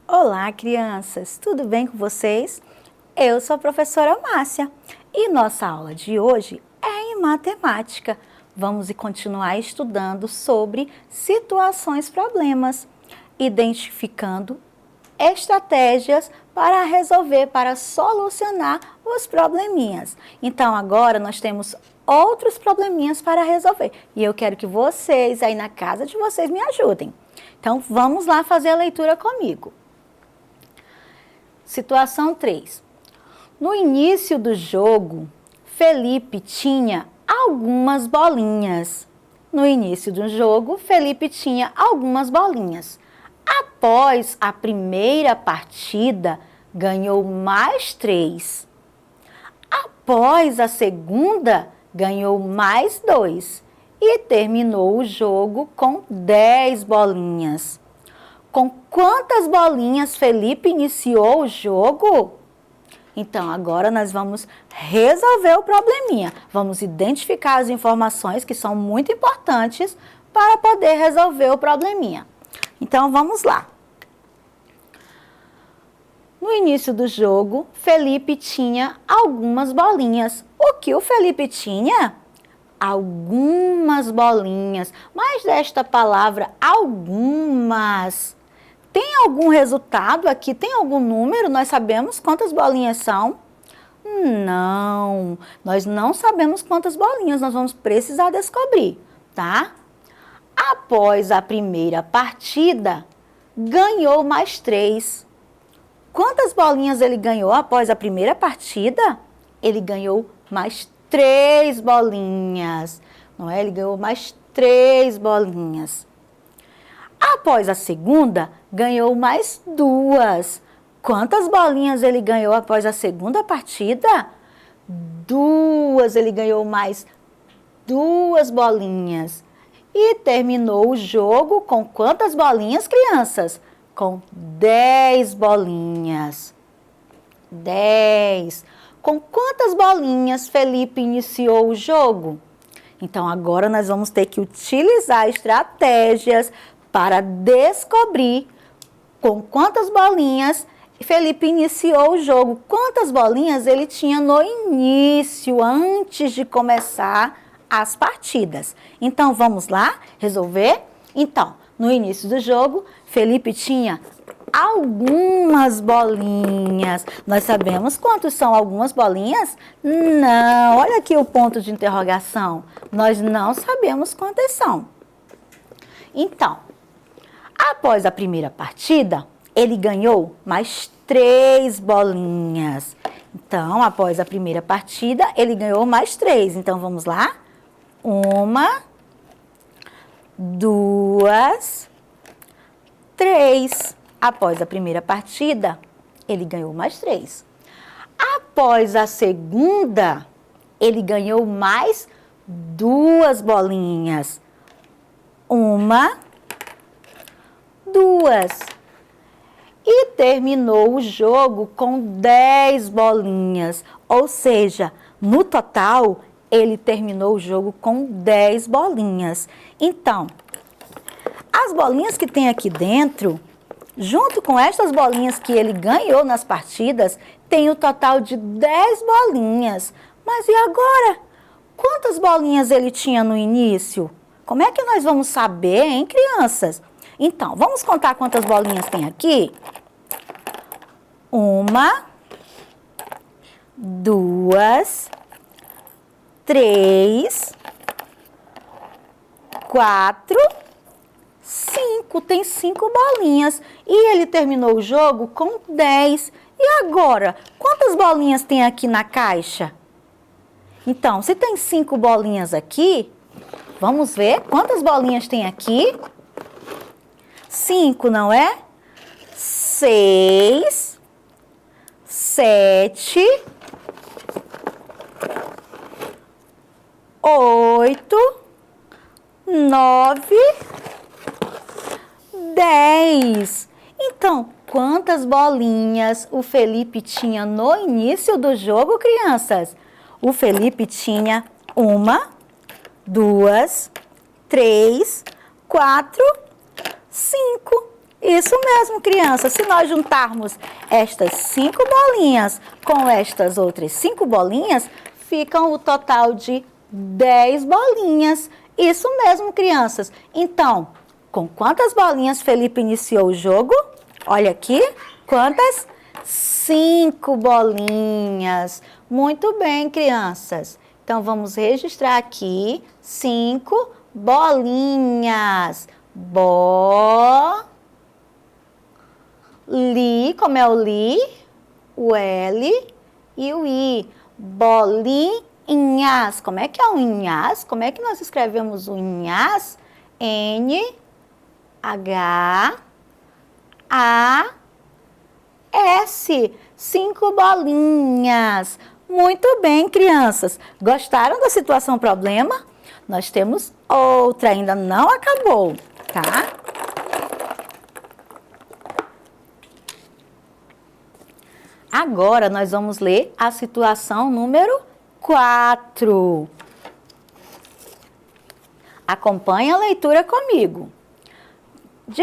Olá, crianças! Tudo bem com vocês? Eu sou a professora Márcia e nossa aula de hoje é em matemática. Vamos continuar estudando sobre situações problemas, identificando estratégias para resolver, para solucionar os probleminhas. Então, agora nós temos outros probleminhas para resolver e eu quero que vocês aí na casa de vocês me ajudem. Então, vamos lá fazer a leitura comigo. Situação 3. No início do jogo, Felipe tinha algumas bolinhas. No início do jogo, Felipe tinha algumas bolinhas. Após a primeira partida, ganhou mais 3. Após a segunda, ganhou mais 2. E terminou o jogo com 10 bolinhas. Com quantas bolinhas Felipe iniciou o jogo? Então, agora nós vamos resolver o probleminha. Vamos identificar as informações que são muito importantes para poder resolver o probleminha. Então, vamos lá. No início do jogo, Felipe tinha algumas bolinhas. O que o Felipe tinha? Algumas bolinhas. Mas desta palavra, algumas. Tem algum resultado aqui? Tem algum número? Nós sabemos quantas bolinhas são? Não, nós não sabemos quantas bolinhas, nós vamos precisar descobrir, tá? Após a primeira partida, ganhou mais 3. Quantas bolinhas ele ganhou após a primeira partida? Ele ganhou mais 3 bolinhas, não é? Ele ganhou mais 3 bolinhas. Após a segunda, ganhou mais 2. Quantas bolinhas ele ganhou após a segunda partida? 2. Ele ganhou mais 2 bolinhas. E terminou o jogo com quantas bolinhas, crianças? Com 10 bolinhas. 10. Com quantas bolinhas Felipe iniciou o jogo? Então, agora nós vamos ter que utilizar estratégias para descobrir com quantas bolinhas Felipe iniciou o jogo. Quantas bolinhas ele tinha no início, antes de começar as partidas. Então, vamos lá resolver? Então, no início do jogo, Felipe tinha algumas bolinhas. Nós sabemos quantos são algumas bolinhas? Não, olha aqui o ponto de interrogação. Nós não sabemos quantas são. Então, após a primeira partida, ele ganhou mais 3 bolinhas. Então, após a primeira partida, ele ganhou mais 3. Então, vamos lá? 1, 2, 3. Após a primeira partida, ele ganhou mais 3. Após a segunda, ele ganhou mais 2 bolinhas. 1, 2. E terminou o jogo com 10 bolinhas. Ou seja, no total, ele terminou o jogo com 10 bolinhas. Então, as bolinhas que tem aqui dentro, junto com estas bolinhas que ele ganhou nas partidas, tem o total de 10 bolinhas. Mas e agora? Quantas bolinhas ele tinha no início? Como é que nós vamos saber, hein, crianças? Então, vamos contar quantas bolinhas tem aqui? 1, 2, 3, 4, 5. Tem 5 bolinhas. E ele terminou o jogo com 10. E agora, quantas bolinhas tem aqui na caixa? Então, se tem 5 bolinhas aqui, vamos ver quantas bolinhas tem aqui? 5, não é? 6, 7, 8, 9, 10. Então, quantas bolinhas o Felipe tinha no início do jogo, crianças? O Felipe tinha 1, 2, 3, 4, 5. Isso mesmo, crianças. Se nós juntarmos estas 5 bolinhas com estas outras 5 bolinhas, ficam o total de 10 bolinhas. Isso mesmo, crianças. Então, com quantas bolinhas Felipe iniciou o jogo? Olha aqui. Quantas? 5 bolinhas. Muito bem, crianças. Então, vamos registrar aqui 5 bolinhas. Como é o li? O L e o I. Bolinhas. Como é que é o inhas? Como é que nós escrevemos o inhas? N, H, A, S. 5 bolinhas. Muito bem, crianças. Gostaram da situação problema? Nós temos outra, ainda não acabou, tá? Agora, nós vamos ler a situação número 4. Acompanhe a leitura comigo. De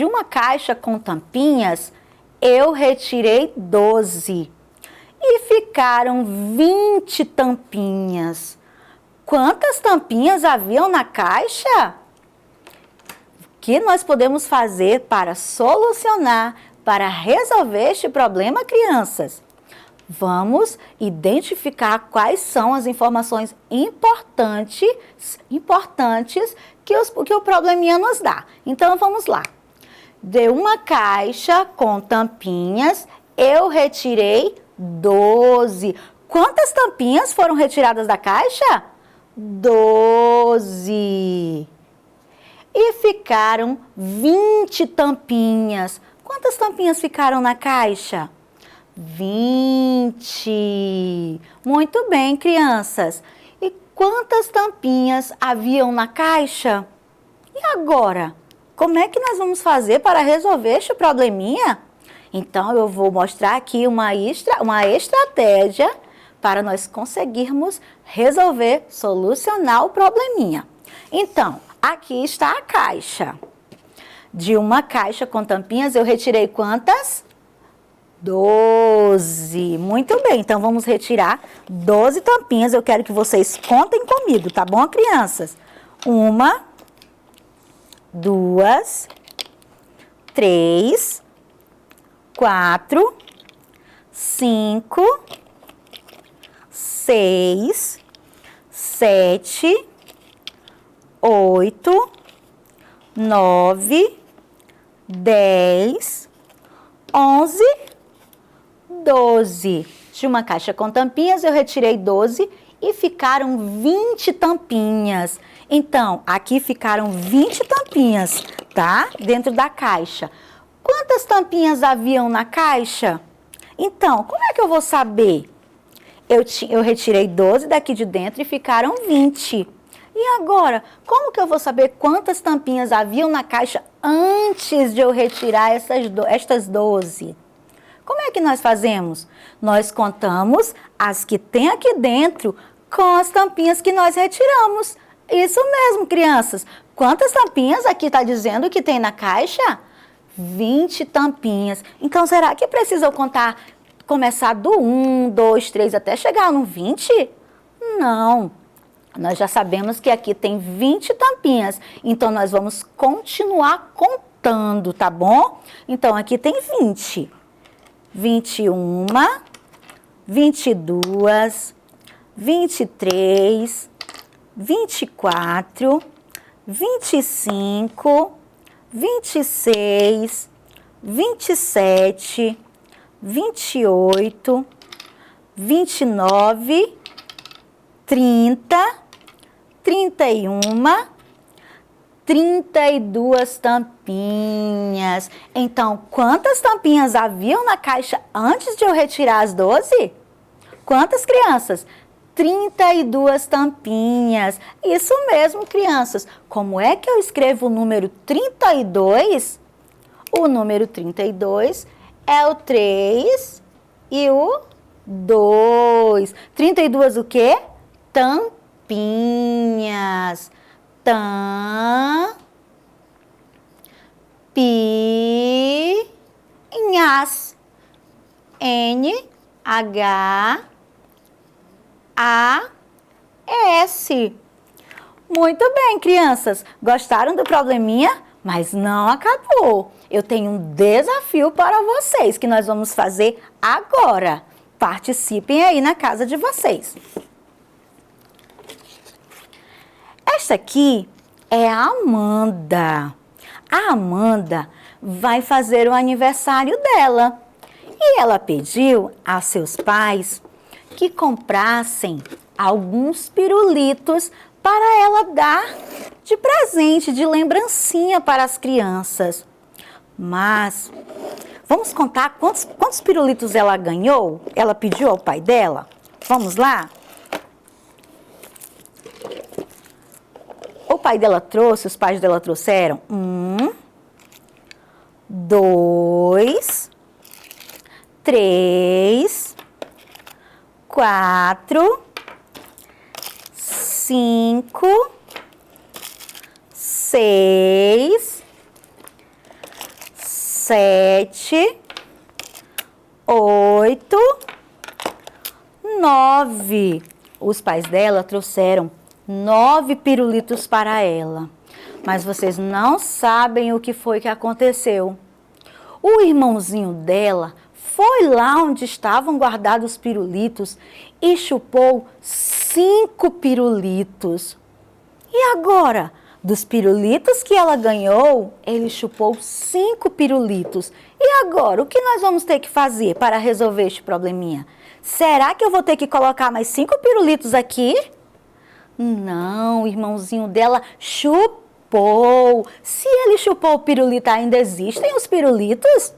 uma caixa com tampinhas, eu retirei 12 e ficaram 20 tampinhas. Quantas tampinhas haviam na caixa? O que nós podemos fazer para solucionar, para resolver este problema, crianças? Vamos identificar quais são as informações importantes que o probleminha nos dá. Então, vamos lá. De uma caixa com tampinhas, eu retirei 12. Quantas tampinhas foram retiradas da caixa? 12. E ficaram 20 tampinhas. Quantas tampinhas ficaram na caixa? 20. Muito bem, crianças. E quantas tampinhas haviam na caixa? E agora? Como é que nós vamos fazer para resolver este probleminha? Então, eu vou mostrar aqui uma estratégia para nós conseguirmos resolver, solucionar o probleminha. Então, aqui está a caixa. De uma caixa com tampinhas, eu retirei quantas? 12. Muito bem, então vamos retirar 12 tampinhas. Eu quero que vocês contem comigo, tá bom, crianças? 1, 2, 3, 4, 5, 6, 7, 8, 9, 10, 11, 12. De uma caixa com tampinhas, eu retirei 12 e ficaram 20 tampinhas. Então, aqui ficaram 20 tampinhas, tá? Dentro da caixa. Quantas tampinhas haviam na caixa? Então, como é que eu vou saber? Eu retirei 12 daqui de dentro e ficaram 20. E agora, como que eu vou saber quantas tampinhas haviam na caixa antes de eu retirar estas 12? Como é que nós fazemos? Nós contamos as que tem aqui dentro com as tampinhas que nós retiramos. Isso mesmo, crianças. Quantas tampinhas aqui está dizendo que tem na caixa? 20 tampinhas. Então, será que precisa eu começar do 1, 2, 3 até chegar no 20? Não. Nós já sabemos que aqui tem 20 tampinhas. Então, nós vamos continuar contando, tá bom? Então, aqui tem 20. 21, 22, 23, 24, 25, 26, 27, 28, 29, 30, 31, 32 tampinhas. Então, quantas tampinhas haviam na caixa antes de eu retirar as 12? Quantas, crianças? 32 tampinhas. Isso mesmo, crianças. Como é que eu escrevo o número 32? O número 32 é o 3 e o 2. 32 o quê? Tampinhas. Tampinhas. N-H-A-S. Muito bem, crianças. Gostaram do probleminha? Mas não acabou. Eu tenho um desafio para vocês que nós vamos fazer agora. Participem aí na casa de vocês. Esta aqui é a Amanda. A Amanda vai fazer o aniversário dela. E ela pediu a seus pais que comprassem alguns pirulitos para ela dar de presente, de lembrancinha para as crianças. Mas vamos contar quantos pirulitos ela ganhou? Ela pediu ao pai dela? Vamos lá? O pai dela trouxe, os pais dela trouxeram 1, 2, 3, 4, 5, 6, 7, 8, 9. Os pais dela trouxeram 9 pirulitos para ela. Mas vocês não sabem o que foi que aconteceu. O irmãozinho dela foi lá onde estavam guardados os pirulitos e chupou 5 pirulitos. E agora, dos pirulitos que ela ganhou, ele chupou 5 pirulitos. E agora, o que nós vamos ter que fazer para resolver este probleminha? Será que eu vou ter que colocar mais 5 pirulitos aqui? Não, o irmãozinho dela chupou. Se ele chupou o pirulito, ainda existem os pirulitos?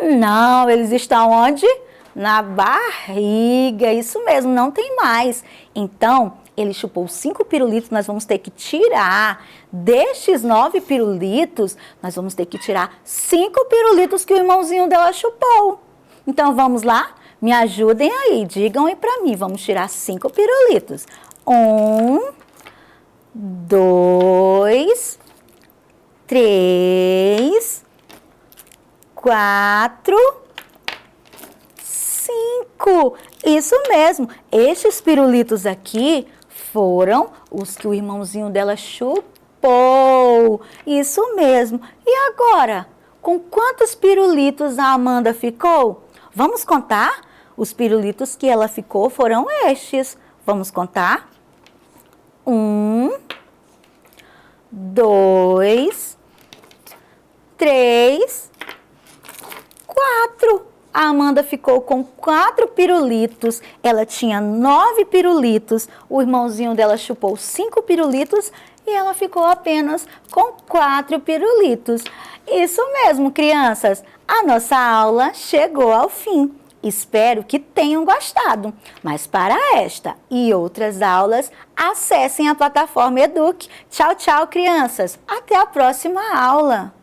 Não, eles estão onde? Na barriga, isso mesmo, não tem mais. Então, ele chupou 5 pirulitos, nós vamos ter que tirar destes 9 pirulitos, nós vamos ter que tirar 5 pirulitos que o irmãozinho dela chupou. Então, vamos lá? Me ajudem aí, digam aí pra mim, vamos tirar 5 pirulitos. 1, 2, 3, 4, 5. Isso mesmo. Estes pirulitos aqui foram os que o irmãozinho dela chupou. Isso mesmo. E agora, com quantos pirulitos a Amanda ficou? Vamos contar? Os pirulitos que ela ficou foram estes. Vamos contar? 1, 2, 3, 4. A Amanda ficou com 4 pirulitos. Ela tinha 9 pirulitos. O irmãozinho dela chupou 5 pirulitos e ela ficou apenas com 4 pirulitos. Isso mesmo, crianças. A nossa aula chegou ao fim. Espero que tenham gostado. Mas para esta e outras aulas, acessem a plataforma Eduque. Tchau, tchau, crianças. Até a próxima aula.